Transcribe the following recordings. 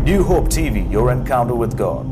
New Hope TV, your encounter with God.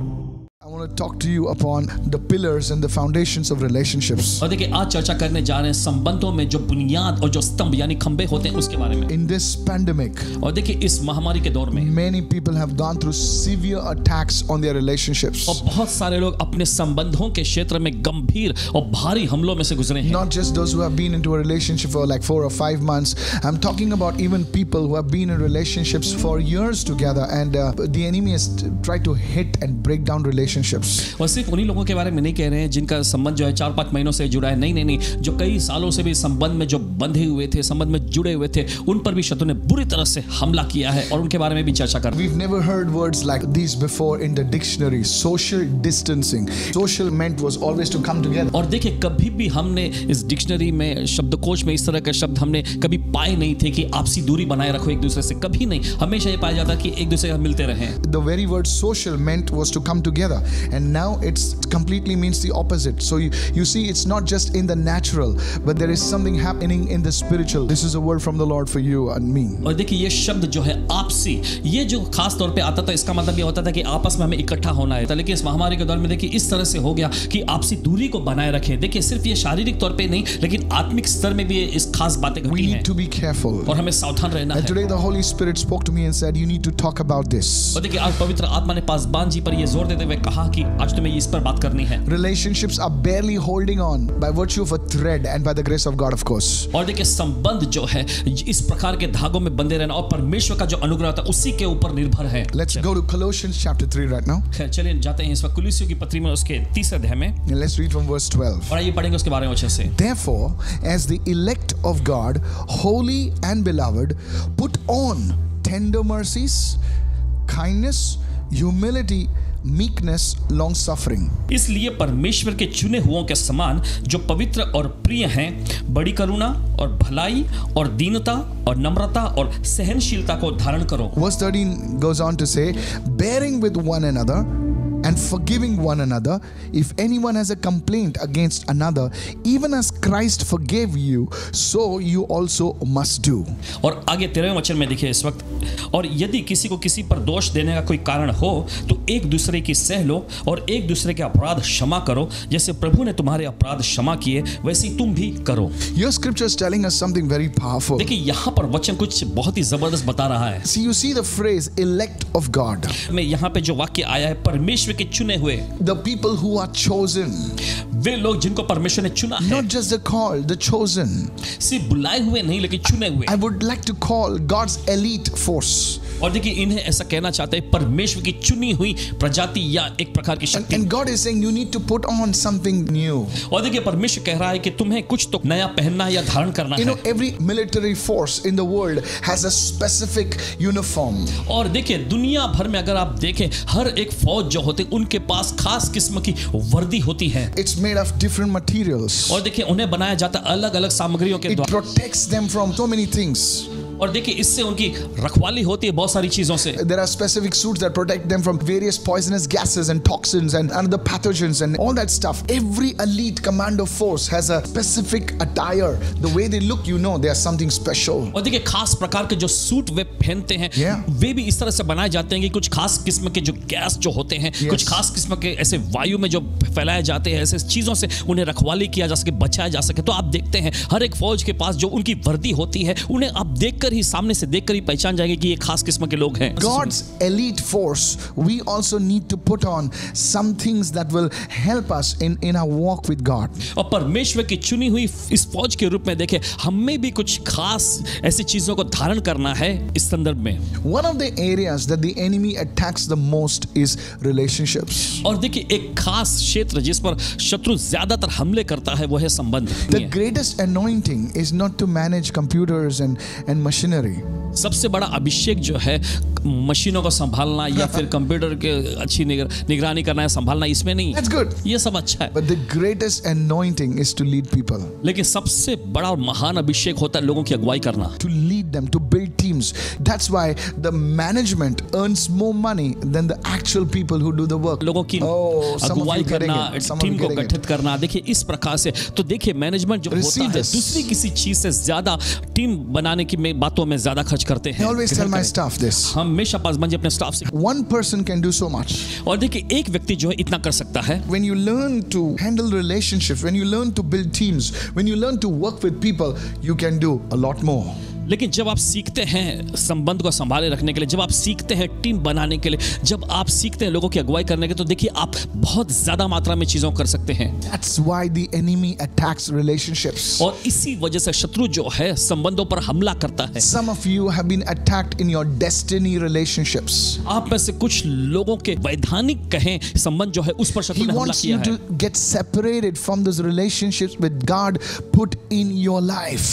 I want to talk to you upon the pillars and the foundations of relationships. और देखिए आज चर्चा करने जा रहे हैं संबंधों में जो बुनियाद और जो स्तंभ यानी खंबे होते हैं उसके बारे में। In this pandemic, और देखिए इस महामारी के दौर में many people have gone through severe attacks on their relationships. और बहुत सारे लोग अपने संबंधों के क्षेत्र में गंभीर और भारी हमलों में से गुजरे हैं। Not just those who have been into a relationship for like 4 or 5 months. I'm talking about even people who have been in relationships for years together, and the enemy has tried to hit and break down relationships. और सिर्फ उन्हीं लोगों के बारे में नहीं कह रहे हैं जिनका संबंध जो है 4-5 महीनों से जुड़ा है, नहीं, जो कई सालों से भी संबंध में जो बंधे हुए थे, संबंध में जुड़े हुए थे, उन पर भी शत्रु ने बुरी तरह से हमला किया है और उनके बारे में भी चर्चा कर। We've never heard words like these before in the dictionary. Social distancing. Social meant was always to come together. और देखिए कभी भी हमने इस डिक्शनरी में शब्दकोश में इस तरह के शब्द हमने कभी पाए नहीं थे कि आपसी दूरी बनाए रखो एक दूसरे से, कभी नहीं। हमेशा ये पाया जाता कि एक दूसरे से मिलते रहें। The very word social meant was to come together, and now it's completely means the opposite. So you see, it's not just in the natural, but there is something happening in the spiritual. This is a word from the Lord for you and me. और देखिए ये शब्द जो है आपसी, ये जो खास तौर पे आता था, इसका मतलब ये होता था कि आपस में हमें इकट्ठा होना है। लेकिन इस महामारी के दौर में देखिए इस तरह से हो गया कि आपसी दूरी को बनाए रखें। देखिए सिर्फ ये शारीरिक तौर पे नहीं, लेकिन आत्मिक स्तर में भी इस खास बातें घटी हैं। We need to be careful. और हमें सावधान रहना है। And today the Holy Spirit spoke to me and said, you need to talk about this. और देखिए आज पवित्र आत्मा ने पासबान जी पर ये जोर देते हुए कहा कि आज तुम्हें इस पर बात करनी है। Relationships are barely holding on by virtue of a thread and by the grace of God, of course. और देखिए संबंध जो है इस प्रकार के धागों में बंधे रहना और परमेश्वर का जो अनुग्रह होता है उसी के ऊपर निर्भर है। Let's go to Colossians chapter 3 right now. चलिए जाते हैं इस वक्त कुलुस्सियों की पत्री में उसके 3 अध्याय में। And let's read from verse 12. और आइए पढ़ेंगे उसके बारे में अच्छे से। Therefore, as the elect of God, holy and beloved, put on tender mercies, kindness, humility, meekness, long suffering. इसलिए परमेश्वर के चुने हुओं के समान जो पवित्र और प्रिय हैं, बड़ी करुणा और भलाई और दीनता और नम्रता और सहनशीलता को धारण करो। Verse 13 goes on to say, bearing with one another and forgiving one another, if anyone has a complaint against another, even as Christ forgave you, so you also must do. और आगे 13वें वचन में देखिए इस वक्त, और यदि किसी को किसी पर दोष देने का कोई कारण हो तो एक दूसरे की सह लो और एक दूसरे के अपराध क्षमा करो, जैसे प्रभु ने तुम्हारे अपराध क्षमा किए वैसे ही तुम भी करो। Your scripture is telling us something very powerful. देखिए यहाँ पर वचन कुछ बहुत ही जबरदस्त बता रहा है। See, you see the phrase elect of God. में यहाँ पे जो वाक्य आया है परमेश्वर के चुने हुए, The people who are chosen. वे लोग जिनको परमेश्वर ने चुना है। Not just the called, the chosen. सिर्फ बुलाए हुए नहीं लेकिन चुने हुए। I would like to call God's elite force. और देखिए इन्हें ऐसा कहना चाहते हैं परमेश्वर की चुनी हुई प्रजाति या एक प्रकार की शक्ति। And God is saying you need to put on something new. और देखिए परमेश्वर कह रहा है कि तुम्हें कुछ तो नया पहनना या धारण करना You है। know, every military force in the world has a specific uniform. और देखिए दुनिया भर में अगर आप देखें हर एक फौज जो होते हैं उनके पास खास किस्म की वर्दी होती है। It's made of different materials. और देखिए उन्हें बनाया जाता है अलग अलग सामग्रियों के It द्वारा। protects them from so many things. और देखिए इससे उनकी रखवाली होती है बहुत सारी चीजों से। There are specific suits that protect them from various poisonous gases and toxins and other pathogens and all that stuff. Every elite commando force has a specific attire. The way they look, you know, they are something special. और देखिए खास प्रकार के जो suit वे पहनते हैं वे भी इस तरह से बनाए जाते हैं कि कुछ खास किस्म के जो गैस जो होते हैं, कुछ खास किस्म के ऐसे वायु में जो फैलाए जाते हैं, ऐसे चीजों से उन्हें रखवाली किया जा सके, बचाया जा सके। तो आप देखते हैं हर एक फौज के पास जो उनकी वर्दी होती है उन्हें आप देखकर ही सामने से देखकर ही पहचान जाएंगे कि ये खास किस्म के लोग हैं। God's elite force, we also need to put on some things that will help us in our walk with God. और परमेश्वर की चुनी हुई इस फौज के रूप में देखें हमें भी कुछ खास ऐसी चीजों को धारण करना है इस संदर्भ में। One of the areas that the enemy attacks the most is relationships. और देखिए एक खास क्षेत्र जिस पर शत्रु ज्यादातर हमले करता है वो है संबंध। The greatest anointing is not to manage computers and machinery. सबसे बड़ा अभिषेक जो है मशीनों को संभालना या फिर कंप्यूटर के अच्छी निगरानी करना है, संभालना, इसमें नहीं। That's good. ये सब अच्छा है। But the greatest anointing is to lead people. लेकिन सबसे बड़ा और महान अभिषेक होता है लोगों की अगुवाई करना। To lead them, to build teams. That's why the management earns more money than the actual people who do the work. लोगों की अगुवाई करना, टीम को गठित करना। देखिए इस प्रकार से तो देखिए मैनेजमेंट जो होता है दूसरी किसी चीज से ज्यादा टीम बनाने की बातों में ज्यादा खर्च काज करते I हैं, always tell my staff this. हमेशा पासवान जी अपने स्टाफ से, One person can do so much. और देखिए एक व्यक्ति जो है इतना कर सकता है. When you learn to handle relationships, when you learn to build teams, when you learn to work with people, you can do a lot more. लेकिन जब आप सीखते हैं संबंध को संभाले रखने के लिए, जब आप सीखते हैं टीम बनाने के लिए, जब आप सीखते हैं लोगों की अगुवाई करने के, तो देखिए आप बहुत ज्यादा मात्रा में चीजों कर सकते हैं. That's why the enemy attacks relationships. और इसी वजह से शत्रु जो है संबंधों पर हमला करता है. Some of you have been attacked in your destiny relationships. आप में से कुछ लोगों के वैधानिक कहें संबंध जो है उस पर शत्रु He ने हमला wants किया you है. to get separated from those relationships with God put in your life.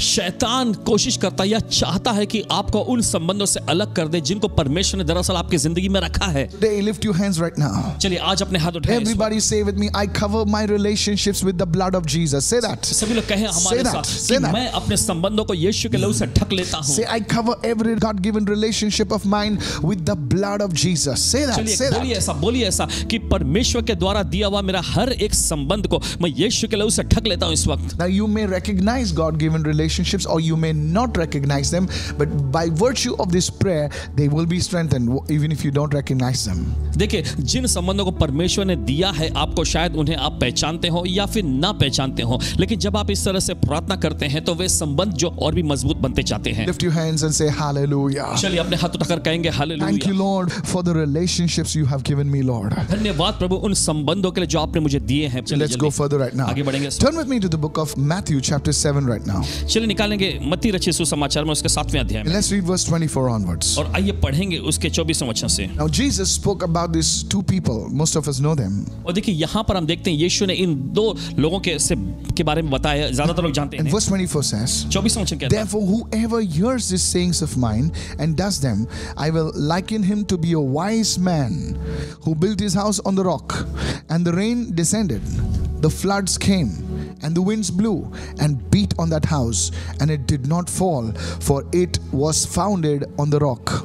शैतान कोशिश करता है या चाहता है कि आपको उन संबंधों से अलग कर दे जिनको परमेश्वर ने दरअसल आपकी जिंदगी में रखा है. Today, lift your hands right now. चलिए आज अपने हाथ उठाएं. Everybody say with me, I cover my relationships with the blood of Jesus. Say that. सभी लोग कहें हमारे that, साथ say कि that. मैं अपने संबंधों को यीशु के लहू से ढक लेता हूं. Say, I cover every God-given relationship of mine with the blood of Jesus. Say that. चलिए Say बोलिए that. ऐसा, बोलिए ऐसा कि परमेश्वर के द्वारा दिया हुआ मेरा हर एक संबंध को मैं यीशु के लहू से ढक लेता हूं इस वक्त. Now, you may recognize God-given relationships or you may not recognize them, but by virtue of this prayer, they will be strengthened even if you don't recognize them. देखिए जिन संबंधों को परमेश्वर ने दिया है आपको, शायद उन्हें आप पहचानते हो या फिर ना पहचानते हो, लेकिन जब आप इस तरह से प्रार्थना करते हैं तो वे संबंध जो और भी मजबूत बनते जाते हैं. Lift your hands and say hallelujah. चलिए अपने हाथ उठाकर कहेंगे Thank you, hallelujah. Lord, for the relationships you have given me, Lord. धन्यवाद प्रभु उन संबंधों के लिए जो आपने मुझे दिए हैं. चलिए Let's go further right now. आगे बढ़ेंगे. Turn with me to the book of Matthew chapter 7 right now. चलिए निकालेंगे मत्ती रचित सुसमाचार में उसके 7वें अध्याय And में, let's read verse 24 onwards. और आइए पढ़ेंगे उसके 24वें वचन से. Now Jesus spoke about these two people. Most of us know them. और देखिए यहाँ पर हम देखते हैं यीशु ने इन दो लोगों के बारे में बताया, ज्यादातर लोग जानते And हैं. verse 24 says, 24वां वचन कहता है, Therefore, whoever hears these sayings of mine and does them, I will liken him to be a wise man who built his house on the rock. And the rain descended, the floods came, and the winds blew and beat on that house, and it did not fall, for it was founded on the rock.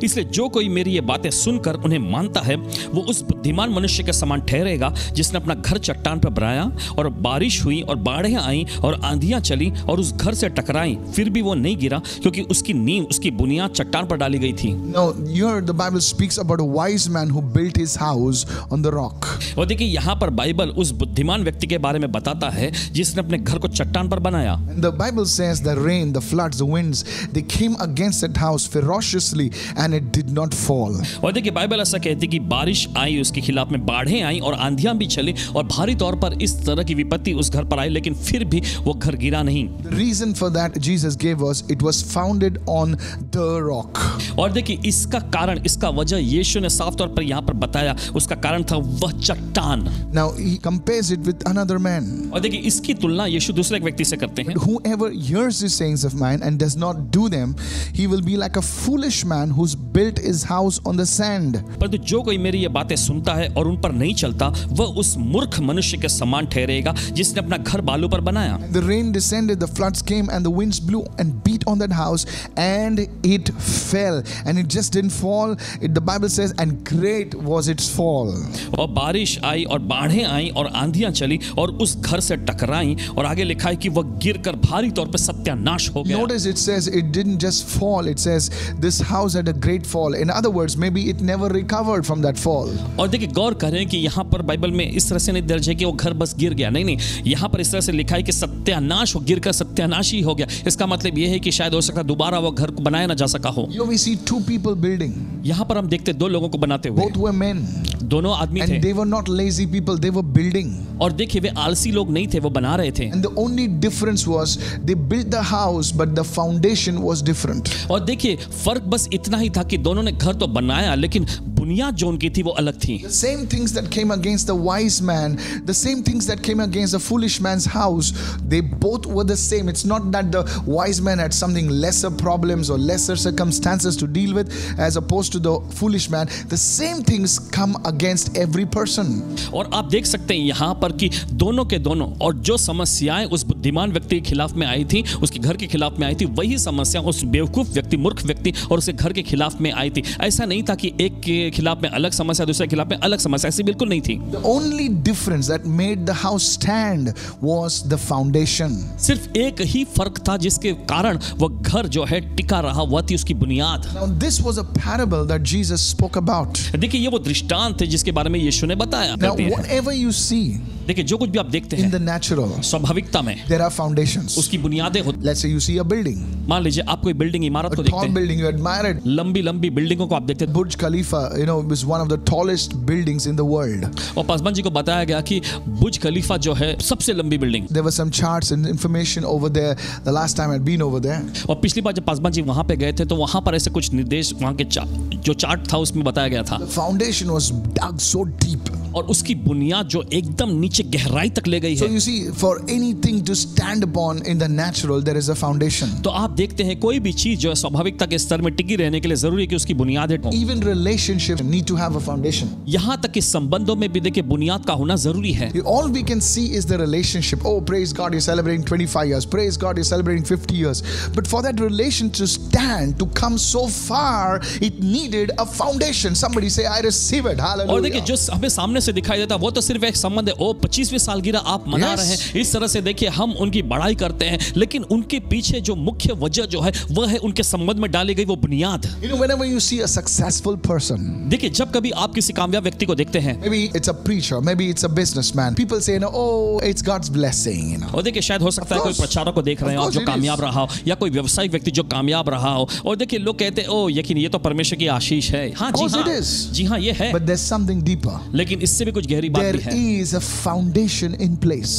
इसलिए जो कोई मेरी ये बातें सुनकर उन्हें मानता है वो उस बुद्धिमान मनुष्य के समान ठहरेगा जिसने अपना घर चट्टान पर बनाया, और बारिश हुई और बाढ़ें आईं और आंधियां चली और उस घर से टकराई, फिर भी वो नहीं गिरा क्योंकि उसकी नींव, उसकी बुनियाद चट्टान पर डाली गई थी. Now here the Bible speaks about a wise man who built his house on the rock. और देखिए यहाँ पर बाइबल उस बुद्धिमान व्यक्ति के बारे में बताता है जिसने अपने घर को चट्टान पर बनाया. And the Bible says the rain, the floods, the winds, they came against that house ferociously and it did not fall. और देखिए बाइबल ऐसा कहती है कि बारिश आई, उसके खिलाफ में बाढ़ें आई और आंधियां भी चली और भारी तौर पर इस तरह की विपत्ति उस घर पर आई, लेकिन फिर भी वो घर गिरा नहीं. The reason for that Jesus gave us, it was founded on the rock. और देखिए इसका कारण, इसका वजह यीशु ने साफ तौर पर यहाँ पर बताया. उसका कारण था वह चट्टान. Now he compares it with another man. और देखिए इसकी तुलना यीशु दूसरे एक व्यक्ति से करते हैं. Whoever hears these sayings of mine and does not do them, he will be like a foolish man who's built his house on the sand. परंतु जो कोई मेरी ये बातें सुनता है और उन पर नहीं चलता वह उस मूर्ख मनुष्य के समान ठहरेगा जिसने अपना घर बालू पर बनाया. The rain descended, the floods came, and the winds blew and beat on that house, and it fell. And it just didn't fall. The Bible says, and great was its fall. और बारिश आई और बाढ़ें आई और आंधियां चली और उस घर से टकराई, और आगे लिखा है कि वह गिरकर भारी तौर पर सत्यानाश हो गया. Notice it says it didn't just fall. It says this house had a great fall. In other words, maybe it never recovered from that fall. और देखिए गौर करें कि यहाँ पर बाइबल में इस तरह से नहीं दर्ज है कि वो घर बस गिर गया. नहीं, यहाँ पर इस तरह से लिखा है कि सत्यानाश हो, गिरकर सत्यानाशी हो गया. इसका मतलब यह है कि शायद हो सकता है दोबारा वो घर को बनाया ना जा सका हो. Here we see two people building. यहाँ पर हम देखते दो लोगों को बनाते हुए. Both were men. दोनों आदमी थे. And they were not lazy people. They were building. और देखिए वे आलसी लोग नहीं थे, वो बना रहे थे. And the only difference was they built the house, but the foundation was different. और देखिए फर्क बस इतना ही था कि दोनों ने घर तो बनाया लेकिन बुनियाद जो उनकी थी वो अलग थी. The same things that came against the wise man, the same things that came against the foolish man's house, they both were the same. It's not that the wise man had something lesser problems or lesser circumstances to deal with as opposed to the foolish man. The same things come against every person. और आप देख सकते हैं यहाँ पर कि दोनों के दोनों, और जो समस्याएं उस बुद्धिमान व्यक्ति के खिलाफ में आई थी, उसके घर के खिलाफ में आई थी, वही समस्या उस बेवकूफ व्यक्ति, मूर्ख व्यक्ति और उसके घर के खिलाफ में आई थी. ऐसा नहीं था कि एक के खिलाफ में अलग समस्या, दूसरे के खिलाफ में अलग समस्या, ऐसी बिल्कुल नहीं थी। The only difference that made the house stand was the foundation. सिर्फ एक ही फर्क था जिसके कारण वो घर जो है टिका रहा, वह थी उसकी बुनियाद। Now this was a parable that Jesus spoke about. देखिए ये वो दृष्टांत है जिसके बारे में यीशु ने बताया। Now whatever you see देखिए जो कुछ भी आप देखते in हैं the natural, स्वाभाविकता में there are foundations. उसकी बुनियादें होती। Let's say you see a building, मान लीजिए आप कोई बिल्डिंग इमारत a को देखते tall हैं, building, you admire it. लंबी लंबी बिल्डिंगों को आप देखते हैं। Burj Khalifa, you know, is one of the tallest buildings in the world. और पासवान जी को बताया गया कि बुर्ज खलीफा जो है सबसे लंबी building. There were some charts and information over there the last time I'd been over there. और पिछली बार जब पासवान जी वहां पे गए थे तो वहां पर ऐसे कुछ निर्देश वहां के जो चार्ट था उसमें बताया गया था। The foundation was dug so deep. और उसकी बुनियाद जो एकदम नीचे गहराई तक ले गई So है। you see, for anything to stand upon in the natural, there is a foundation. तो आप देखते हैं कोई भी चीज जो है स्वाभाविकता के स्तर में टिकी रहने के लिए जरूरी है कि उसकी बुनियादें हों। Even relationships need to have a foundation. यहाँ तक कि संबंधों में भी देखिए बुनियाद का होना जरूरी है। All we can see is the relationship. Oh, praise God, you're celebrating 25 years. Praise God, you're celebrating 50 years. But for that relation to stand, to come so far, it needed a foundation. Somebody say, I receive it. और देखिए Hallelujah. जो हमें सामने से दिखाई देता वो तो सिर्फ एक संबंध है। ओ 25वीं सालगिरह आप मना Yes. रहे हैं, इस तरह से देखिए हम उनकी बड़ाई करते हैं, लेकिन उनके पीछे जो मुख्य वजह जो है वह है उनके संबंध में डाली गई वो बुनियाद। You know, whenever you see a successful person, देखिए जब कभी आप किसी कामयाब व्यक्ति को देखते हैं, maybe it's a preacher, maybe it's a businessman, people say, no, oh, it's God's blessing, you know. और देखिए शायद हो सकता है कोई प्रचारक को देख रहे हो आप जो कामयाब रहा हो, या कोई व्यवसायिक व्यक्ति जो कामयाब रहा हो, और देखिए लोग कहते हैं ओ यकीन ये तो परमेश्वर की आशीष है। हाँ जी हाँ ये है, But there's something deeper. लेकिन इससे भी कुछ गहरी बात There भी है। is a foundation in place.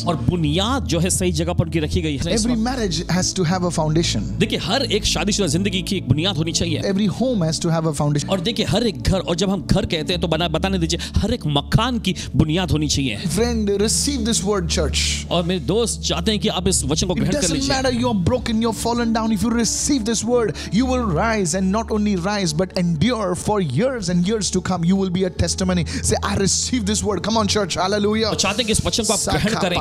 और बुनियाद जो है सही जगह पर उनकी रखी गई है। Every marriage has to have a foundation. देखिए हर एक शादीशुदा जिंदगी की एक बुनियाद होनी चाहिए। Every home has to have a foundation. और देखिए हर एक घर, और जब हम घर कहते हैं तो बताने दीजिए हर एक मकान की बुनियाद होनी चाहिए। Friend, receive this word, church. और मेरे दोस्त चाहते हैं कि आप इस वचन को It ग्रहण कर doesn't लीजिए। matter you're broken, you're fallen down. If you receive this word, you will rise, and not only rise, but endure for years and years to come. You will be a testimony. Say, I receive this word. Come on, church. Hallelujah. और चाहते हैं कि इस वचन को आप ग्रहण करें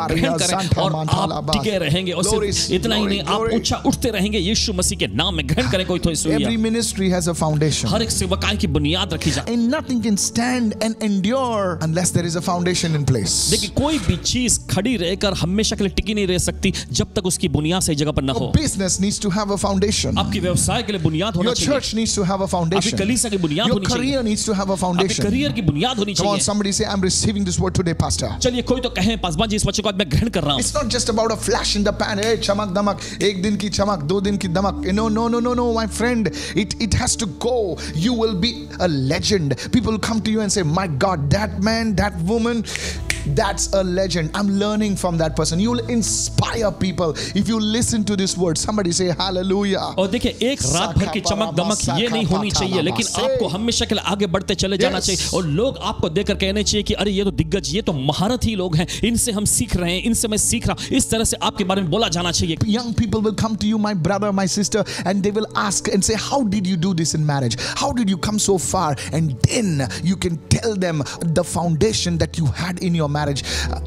और आप टिके रहेंगे, और सिर्फ इतना ही नहीं, आप ऊंचा उठते रहेंगे यीशु मसीह के नाम में। ग्रहण करें कोई तो Every ministry has a foundation. हर एक सेवकाई की बुनियाद रखी जाए। And nothing can stand and endure unless there is a foundation in place. देखिए कोई भी चीज खड़ी रहकर हमेशा के लिए टिकी नहीं रह सकती जब तक उसकी बुनियाद सही जगह पर न हो। Your business needs to have a foundation. आपकी व्यवसाय के लिए बुनियाद होना Your चाहिए। church needs to have a foundation. आपकी कलीसिया की बुनियाद Your होनी चाहिए। career needs to have a आपके foundation. करियर की बुनियाद होनी Come on, चाहिए। somebody say, I'm receiving this word today, Pastor. चलिए कोई तो कहे पासवान जी इस वचन को आज मैं ग्रहण कर रहा हूँ। It's not just about a flash in the pan. Hey, chamak damak. एक दिन की चमक, दो दिन की दमक. No, my friend. It has to go. You will be a legend. People come to you and say, my God, that man, that woman, that's a legend. I'm learning from that person. You will inspire people if you listen to this word. Somebody say hallelujah. और देखिए एक रात भर की चमक दमक ये नहीं होनी चाहिए, लेकिन आपको हमेशा के लिए आगे बढ़ते चले जाना चाहिए, और लोग आपको देखकर कहने चाहिए कि अरे ये तो दिग्गज, ये तो महारथी लोग हैं, इनसे हम सीख रहे हैं, इनसे मैं सीख रहा हूं। इस तरह से आपके बारे में बोला जाना चाहिए। Young people will come to you, my brother, my sister, and they will ask and say, how did you do this in marriage? How did you come so far? And then you can tell them the foundation that you had in your marriage.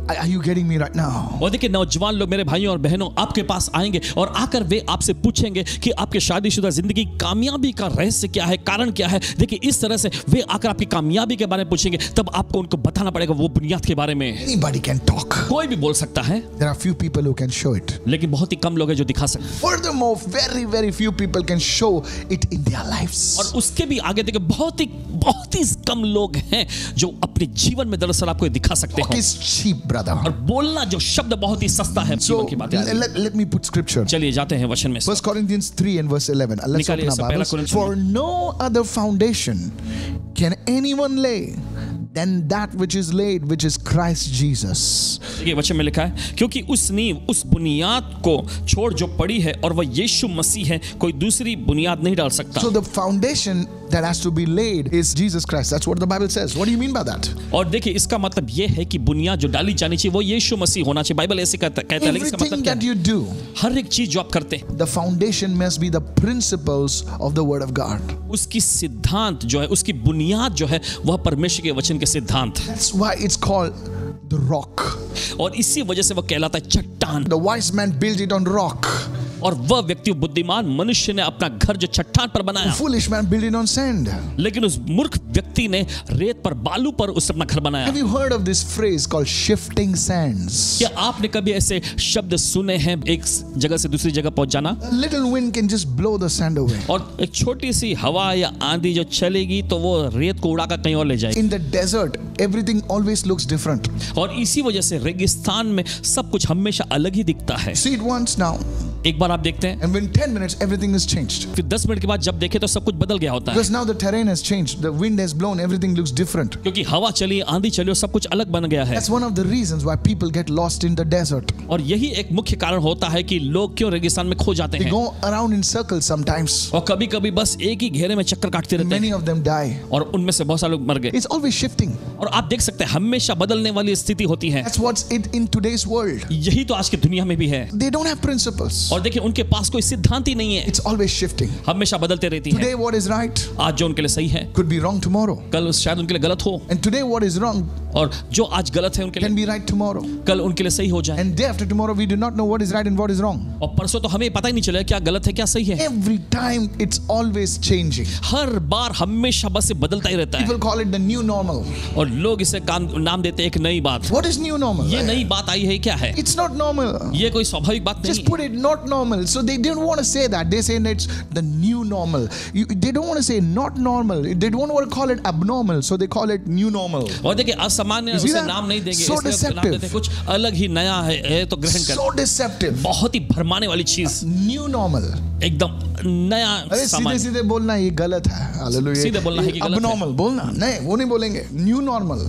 Are you getting me right now? और देखिए नौजवान लोग, मेरे भाइयों और बहनों, आपके पास आएंगे और आकर वे आपसे पूछेंगे कि आपके शादीशुदा जिंदगी कामयाबी का रहस्य क्या है, कारण क्या है। देखिए इस तरह से वे आकर आपकी कामयाबी के बारे में पूछेंगे, तब आपको उनको बताना पड़ेगा वो बुनियाद के बारे में। Anybody can talk. कोई भी बोल सकता है, There are few people who can show it. लेकिन बहुत ही कम लोग हैं जो दिखा सकते हैं। Furthermore, very few people can show it in their lives. और उसके भी आगे देखिए बहुत ही कम लोग हैं जो अपने जीवन में दरअसल आपको दिखा सकते Talk हैं। is cheap, brother. और बोलना जो शब्द बहुत ही सस्ता है। So जीवन की बातें आ रही हैं। let me put scripture. चलिए जाते हैं वचन में। 1 Corinthians 3 and verse 11. Let's निकालिए open our पहला Bibles. कुरिन्थियों For no other foundation can anyone lay than that which is laid, which is Christ Jesus. ये वचन में लिखा है, क्योंकि उस नींव, उस बुनियाद को छोड़ जो पड़ी है और वह यीशु मसीह है, कोई दूसरी बुनियाद नहीं डाल सकता। So the foundation that has to be laid is Jesus Christ. That's what the Bible says. What do you mean by that? और देखिए इसका मतलब ये है कि बुनियाद जो डाली जानी चाहिए वो यीशु मसीह होना चाहिए। बाइबल ऐसे कहता है, लेकिन इसका Everything मतलब क्या that है? you do, हर एक चीज जो आप करते हैं, the foundation must be the principles of the Word of God. उसकी सिद्धांत जो है, उसकी बुनियाद जो है, वह परमेश्वर के वचन के सिद्धांत है। That's why it's called the rock. और इसी वजह से वह कहलाता है चट्टान। The wise man built it on rock. और वह व्यक्ति बुद्धिमान मनुष्य ने अपना घर जो चट्टान पर The बनाया, foolish man built it on sand. लेकिन उस मूर्ख व्यक्ति ने रेत पर बालू पर उसने अपना घर बनाया। Have you heard of this phrase called shifting sands? क्या आपने कभी ऐसे शब्द सुने हैं, एक जगह से दूसरी जगह पहुंच जाना? A little wind can just blow the sand away. और एक छोटी सी हवा या आंधी जो चलेगी तो वो रेत को उड़ाकर कहीं और ले जाएगी। In the desert, everything always looks different. और इसी वजह से रेगिस्तान में सब कुछ हमेशा अलग ही दिखता है। See it once now, एक बार आप देखते हैं, and within 10 minutes, everything is changed. फिर 10 मिनट के बाद जब देखे तो सब कुछ बदल गया होता है, Because now the terrain has changed, the wind has blown, everything looks different. क्योंकि हवा चली, आंधी चली और सब कुछ अलग बन गया है। That's one of the reasons why people get lost in the desert. और यही एक मुख्य कारण होता है कि लोग क्यों रेगिस्तान में खो जाते They हैं, go around in circles sometimes. और कभी-कभी बस एक ही घेरे में चक्कर काटते रहते Many हैं, of them die. और उनमें से बहुत सारे लोग मर गए। It's always shifting. और आप देख सकते हैं हमेशा बदलने वाली स्थिति होती है। That's what's it in today's world. यही तो आज की दुनिया में भी है। They don't have principles. और देखिए उनके पास कोई सिद्धांत ही नहीं है, It's always shifting. हमेशा बदलते रहती है। Today what is right आज जो उनके लिए सही है could be wrong tomorrow. कल शायद उनके लिए गलत हो, And today what is wrong और जो आज गलत है उनके can लिए be right tomorrow. कल उनके लिए सही हो जाए। And day after tomorrow we do not know what is right and what is wrong. और परसों तो हमें पता ही नहीं चलेगा क्या गलत है क्या सही है। Every time it's always changing. हर बार हमेशा बस ये बदलता ही रहता है, People call it the new normal. और लोग इसे नाम देते हैं एक नई बात। What is new normal? ये नई बात आई है, क्या है? It's not normal. ये कोई स्वाभाविक बात नहीं Just है। put it not normal. So they don't want to say that. They say it's the new normal. They don't want to say not normal. They don't want to call it abnormal. So they call it new normal. और देखिए असामान्य You see उसे that? नाम नहीं देंगे, So इसलिए उसको नाम deceptive. देते हैं कुछ अलग ही नया है तो ग्रहण कर। So deceptive. बहुत ही भरमाने वाली चीज, New normal. एकदम नया अरे सीधे सामान। सीधे बोलना ये गलत है। हालेलुया। सीधे बोलना है कि गलत है। Abnormal बोलना नहीं, वो नहीं बोलेंगे। New normal.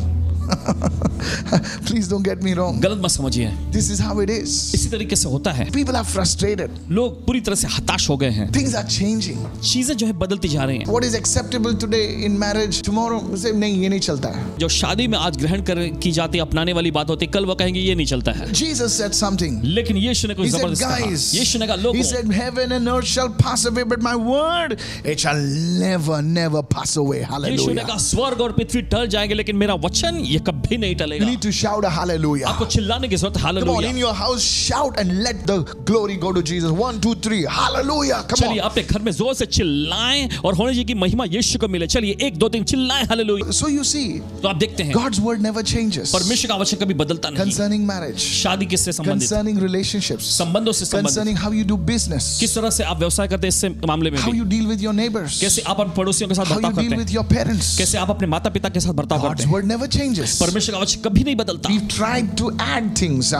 Please don't get me wrong. गलत मत समझिए, This is how it is. इसी तरीके से होता है। People are frustrated. लोग पूरी तरह से हताश हो गए हैं, Things are changing. चीजें जो है बदलती जा रही हैं। What is acceptable today in marriage, tomorrow say नहीं ये नहीं चलता है. जो शादी में आज ग्रहण की जाती है, अपनाने वाली बात होती है, कल वो कहेंगे ये नहीं चलता है। Jesus said something. लेकिन यीशु ने कुछ He said, जबरदस्त कहा। guys, यीशु ने कहा he लोगों, said, heaven and earth shall pass away, but my word, it shall never pass away. यीशु ने Hallelujah. कहा स्वर्ग और पृथ्वी टल जाएंगे लेकिन मेरा वचन ये कभी नहीं You टलेगा। need to shout a hallelujah. आपको चिल्लाने की जरूरत है, Come on, hallelujah. in your house, shout and let the glory go to Jesus. 1, 2, 3, hallelujah. Come चलिए on. अपने घर में जोर से चिल्लाएं और होने जी की महिमा यीशु को मिले। चलिए 1, 2, 3 चिल्लाएं, हालेलुया। So you see, तो आप देखते हैं God's word never changes. परमेश्वर का वचन कभी बदलता नहीं। Concerning marriage, शादी किससे संबंधित, concerning relationships, संबंधों से संबंधित, concerning how you do business, किस तरह से आप व्यवसाय करते हैं इससे मामले में how भी, you deal with your neighbors, कैसे आप अपने पड़ोसियों के साथ how you बर्ताव deal करते with हैं, your parents. कैसे आप अपने माता पिता के साथ बर्ताव करते God's हैं। word never changes. परमेश्वर का वचन कभी नहीं बदलता। We've tried to add things.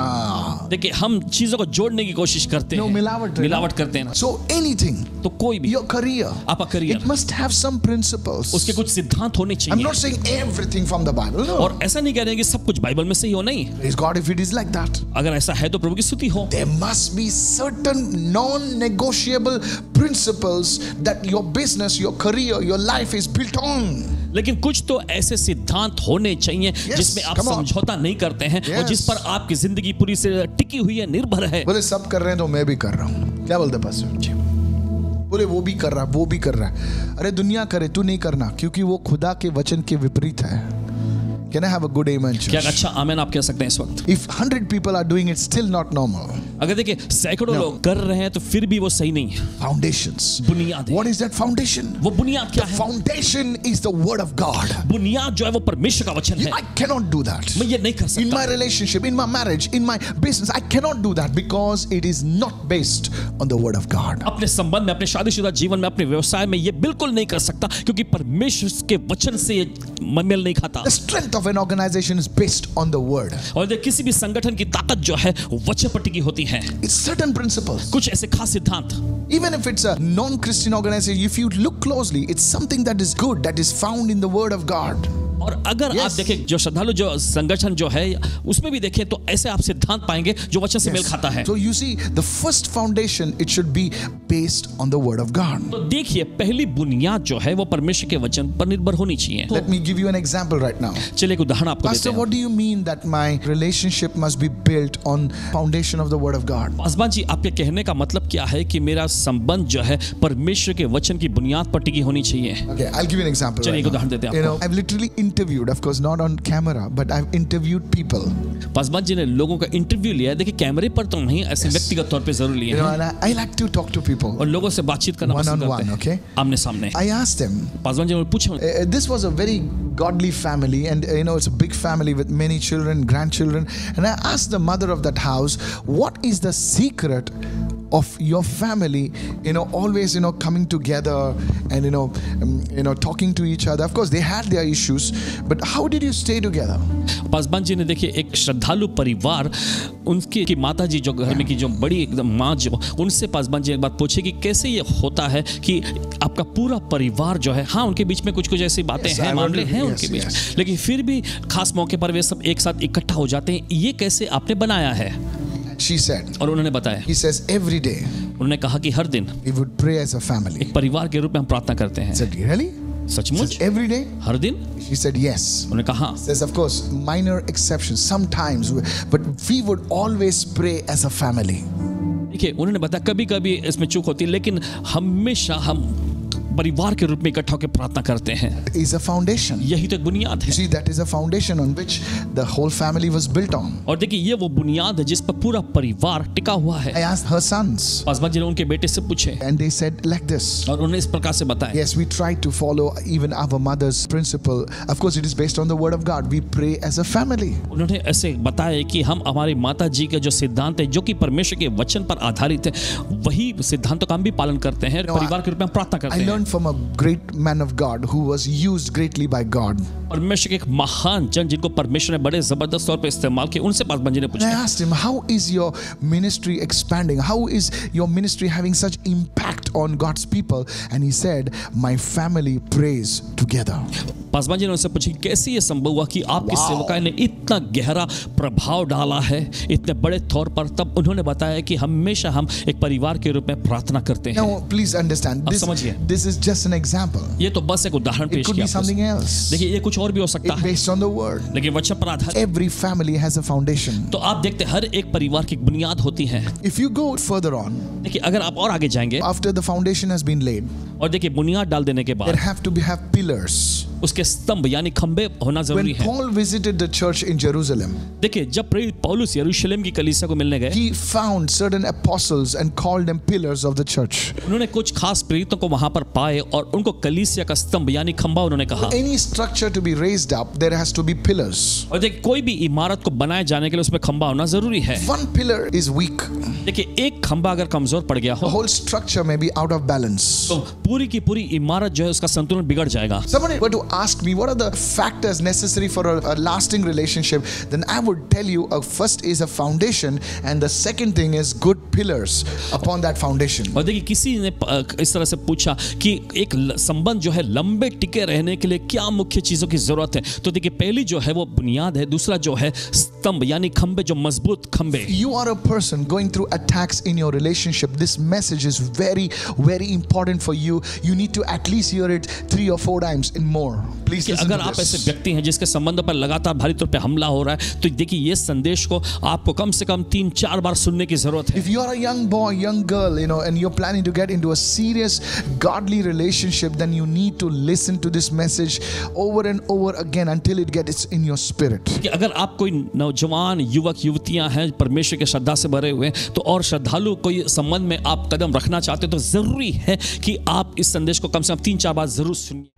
देखिए हम चीजों को जोड़ने की कोशिश करते No, हैं, मिलावट है ना? मिलावट करते हैं ना। So anything, तो कोई भी your career, आपका career, it must have some principles. उसके कुछ सिद्धांत होने I'm चाहिए। not saying everything from the Bible. No. और ऐसा नहीं कह रहे हैं कि सब कुछ बाइबल में सही हो, नहीं। Praise God if it is like that. अगर ऐसा है तो प्रभु की स्तुति हो। There must be certain non-negotiable principles that your business, your career, your life is built on. लेकिन कुछ तो ऐसे सिद्धांत होने चाहिए जिसमें आप come on. समझौता नहीं करते हैं और Yes. जिस पर आपकी जिंदगी पूरी से टिकी हुई है, निर्भर है। बोले सब कर रहे हैं तो मैं भी कर रहा हूँ। क्या बोलते पास्टर? बोले वो भी कर रहा है, वो भी कर रहा है। अरे दुनिया करे, तू नहीं करना, क्योंकि वो खुदा के वचन के विपरीत है। Can I have a good amen, church? क्या अच्छा आमेन आप कह सकते हैं इस वक्त? If 100 people are doing it, still not normal. अगर देखिए सैकड़ों लोग कर रहे हैं तो फिर भी वो सही नहीं है। Foundations. बुनियाद है। What is that foundation? वो बुनियाद क्या The है? foundation is the word of God. बुनियाद जो है वो परमेश्वर का वचन है। I cannot do that. मैं ये नहीं कर In my सकता। relationship, in my marriage, in my business, I cannot do that because it is not based on the word of God. अपने संबंध में, अपने शादीशुदा जीवन में, अपने व्यवसाय में ये बिल्कुल नहीं कर सकता क्योंकि परमेश्वर के वचन से ये मेल नहीं खाता। The strength of an organization is based on the word. और देखिए किसी भी संगठन की ताकत जो है वो वचन पर टिकी होती है। It's certain principles. कुछ ऐसे खास सिद्धांत, Even if it's a non-Christian organization, if you look closely, it's something that is good, that is found in the word of God. और अगर Yes. आप देखें जो श्रद्धालु जो संगठन जो है उसमें भी देखें तो ऐसे आप सिद्धांत पाएंगे जो वचन से मेल खाता है। So you see, the first foundation, it should be based on the word of God. तो देखिए पहली बुनियाद जो है वो परमेश्वर के वचन पर निर्भर होनी चाहिए। Let me give you an example right now. चलिए एक उदाहरण आपको देते Pastor, हैं। what do you mean that my relationship must be built on foundation of the word of God? Paswan ji आपके कहने का मतलब क्या है कि मेरा संबंध जो है परमेश्वर के वचन की बुनियाद पर टिकी होनी चाहिए? Okay, I'll give you an example. चलिए Right एक उदाहरण देते now. हैं You know, आपको। I've literally interviewed, of course not on camera, but I've interviewed people. Paswan ji ने लोगों का इंटरव्यू लिया है। देखिए कैमरे पर तो नहीं, ऐसे व्यक्तिगत तौर पे जरूर लिए You know, हैं। and I like to talk to people और लोगों से बातचीत करना one पसंद on करते one. हैं, Okay. आमने सामने। I asked them. Paswan ji ने पूछा, This was a very godly family, and you know, it's a big family with many children, grandchildren. And I asked the mother of that house, what is the secret of your family, you know, always, you know, coming together and talking to each other? Of course they had their issues, but how did you stay together? Paswan ji ने देखिए एक श्रद्धालु परिवार, उनकी की माता जी जो घर में की जो बड़ी एकदम माँ जो, उनसे पासवान जी एक बात पूछे कि कैसे ये होता है कि आपका पूरा परिवार जो है, हाँ उनके बीच में कुछ कुछ ऐसी बातें हैं, मामले हैं उनके बीच में, लेकिन फिर भी खास मौके पर वे सब एक साथ इकट्ठा हो जाते हैं। ये कैसे आपने बनाया है? She said, और उन्होंने बताया, he says every day उन्होंने कहा कि हर दिन we would pray as a family. एक परिवार के रूप में हम प्रार्थना करते I हैं। said, really? सचमुच? Says, every day? हर दिन? She said, yes. उन्होंने कहा, Says, of course, minor exceptions sometimes, but we would always pray as a family. देखिए उन्होंने बताया कभी कभी इसमें चूक होती है, लेकिन हमेशा हम परिवार के रूप में इकट्ठा होकर प्रार्थना करते हैं। Is a foundation. यही तो एक बुनियाद You है। see, that is a foundation on which the whole family was built on. और देखिए ये वो बुनियाद है जिस पर पूरा परिवार टिका हुआ है। I asked her sons, Paswan ji ने उनके बेटे से पूछे and they said like this. और उन्होंने इस प्रकार से बताया, Yes, we try to follow even our mother's principle. Of course, it is based on the word of God. We pray as a family. उन्होंने ऐसे बताया कि हम हमारी माता जी के जो सिद्धांत है जो कि परमेश्वर के वचन पर आधारित है, वही सिद्धांतों का हम भी पालन करते हैं, परिवार के रूप में हम प्रार्थना I करते हैं। learned from a great man of God who was used greatly by God. परमेश्वर के एक महान जन जिनको परमेश्वर ने बड़े जबरदस्त तौर पे इस्तेमाल किया, उनसे पासवान जी ने And I पूछा, asked him, how is your ministry expanding? How is your ministry having such impact on God's people? And he said, my family prays together. Paswan ji ने उनसे पूछा कैसे ये संभव हुआ कि आपकी सेवकाई ने इतना गहरा प्रभाव डाला है इतने बड़े तौर पर? तब उन्होंने बताया कि हमेशा हम एक परिवार के रूप में प्रार्थना करते हैं। Now, please understand, this is just an example. ये तो बस एक उदाहरण It पेश could be किया something आपको। else. देखिए ये कुछ और भी हो सकता It's है, based on the word. लेकिन वचन पर आधारित। Every family has a foundation. तो आप देखते हैं हर एक परिवार की एक बुनियाद होती है। If you go further on, देखिए अगर आप और आगे जाएंगे after the foundation has been laid, और देखिए बुनियाद डाल देने के there बाद have to have pillars. उसके स्तंभ यानी खंबे होना जरूरी When है। Paul visited the church in Jerusalem, देखिए जब प्रेरित पौलुस यरूशलेम की कलीसिया को मिलने गए, he found certain apostles and called them pillars of the church. उन्होंने कुछ खास प्रेरितों को वहां पर पाए और उनको कलीसिया का स्तंभ यानी खंबा उन्होंने कहा। Any structure to be raised up, there has to be pillars. और देखिए कोई भी इमारत को बनाए जाने के लिए उसमें खंबा होना जरूरी है। One pillar is weak. देखिए एक खंबा अगर कमजोर पड़ गया The हो whole structure may be out of balance. तो पूरी की पूरी इमारत जो है उसका संतुलन बिगड़ जाएगा। Somebody were to ask me what are the factors necessary for a lasting relationship, then I would tell you first is a foundation and the second thing is good pillars upon that foundation. और देखिए किसी ने इस तरह से पूछा कि एक संबंध जो है लंबे टिके रहने के लिए क्या मुख्य चीजों की जरूरत है, तो देखिए पहली जो है वो बुनियाद है, दूसरा जो है स्तंभ यानी खंबे, जो मजबूत खंबे। You are a person going through attacks in your relationship. This message is very, very important for you. You need to at least hear it 3 or 4 times and more. Please listen अगर to आप ऐसे this. व्यक्ति हैं जिसके संबंधों पर लगातार भारी तौर पे हमला हो रहा है, तो देखिए ये संदेश को आपको कम से कम 3-4 बार सुनने की जरूरत है। If you are a young boy, young girl, and you're planning to get into a serious godly relationship, then you need to listen to this message over and over again until it gets in your spirit. कि अगर आप कोई नौजवान युवक युवतियां हैं परमेश्वर के श्रद्धा से भरे हुए, तो और श्रद्धालु कोई संबंध में आप कदम रखना चाहते हैं, तो जरूरी है कि आप इस संदेश को कम से कम 3-4 बार जरूर सुनिए।